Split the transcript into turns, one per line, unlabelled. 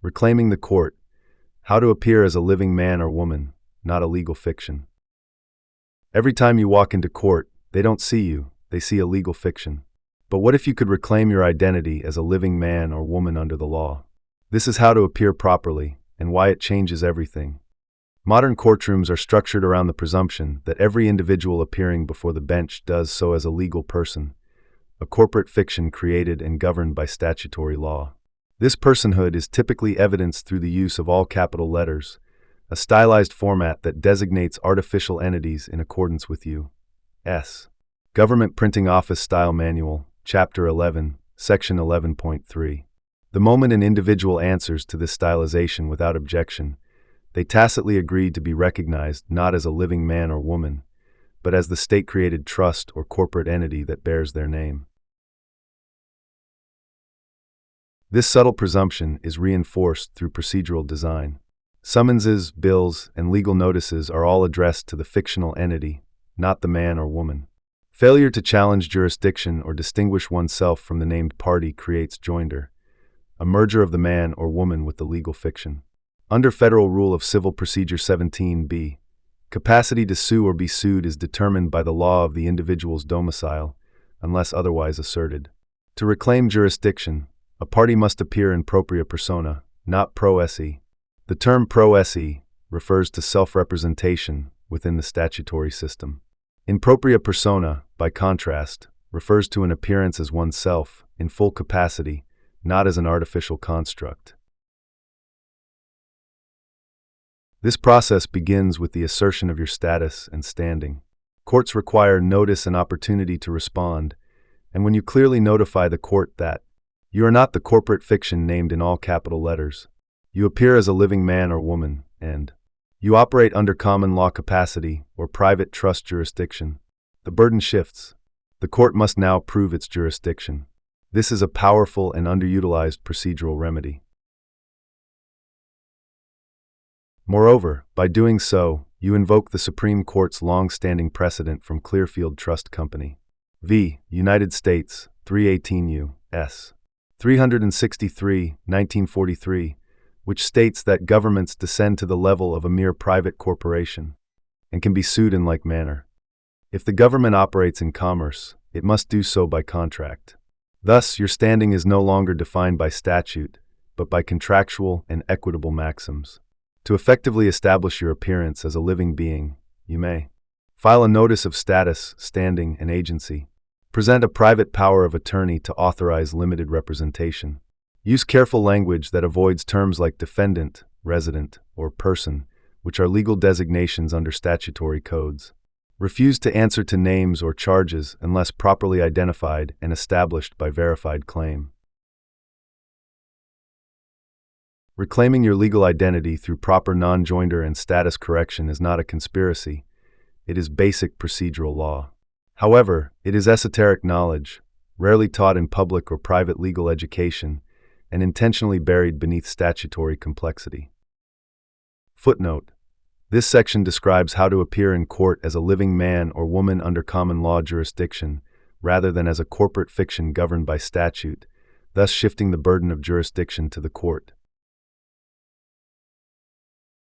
Reclaiming the court. How to appear as a living man or woman, not a legal fiction. Every time you walk into court, they don't see you, they see a legal fiction. But what if you could reclaim your identity as a living man or woman under the law? This is how to appear properly, and why it changes everything. Modern courtrooms are structured around the presumption that every individual appearing before the bench does so as a legal person, a corporate fiction created and governed by statutory law. This personhood is typically evidenced through the use of all capital letters, a stylized format that designates artificial entities in accordance with U.S. Government Printing Office Style Manual, Chapter 11, Section 11.3. The moment an individual answers to this stylization without objection, they tacitly agree to be recognized not as a living man or woman, but as the state-created trust or corporate entity that bears their name. This subtle presumption is reinforced through procedural design. Summonses, bills, and legal notices are all addressed to the fictional entity, not the man or woman. Failure to challenge jurisdiction or distinguish oneself from the named party creates joinder, a merger of the man or woman with the legal fiction. Under Federal Rule of Civil Procedure 17b, capacity to sue or be sued is determined by the law of the individual's domicile, unless otherwise asserted. To reclaim jurisdiction, a party must appear in propria persona, not pro se. The term pro se refers to self-representation within the statutory system. In propria persona, by contrast, refers to an appearance as oneself, in full capacity, not as an artificial construct. This process begins with the assertion of your status and standing. Courts require notice and opportunity to respond, and when you clearly notify the court that you are not the corporate fiction named in all capital letters, you appear as a living man or woman, and you operate under common law capacity or private trust jurisdiction, the burden shifts. The court must now prove its jurisdiction. This is a powerful and underutilized procedural remedy. Moreover, by doing so, you invoke the Supreme Court's long-standing precedent from Clearfield Trust Company v. United States, 318 U.S. 363, 1943, which states that governments descend to the level of a mere private corporation and can be sued in like manner. If the government operates in commerce, it must do so by contract. Thus, your standing is no longer defined by statute, but by contractual and equitable maxims. To effectively establish your appearance as a living being, you may file a notice of status, standing, and agency. Present a private power of attorney to authorize limited representation. Use careful language that avoids terms like defendant, resident, or person, which are legal designations under statutory codes. Refuse to answer to names or charges unless properly identified and established by verified claim. Reclaiming your legal identity through proper non-joinder and status correction is not a conspiracy. It is basic procedural law. However, it is esoteric knowledge, rarely taught in public or private legal education, and intentionally buried beneath statutory complexity. Footnote: this section describes how to appear in court as a living man or woman under common law jurisdiction, rather than as a corporate fiction governed by statute, thus shifting the burden of jurisdiction to the court.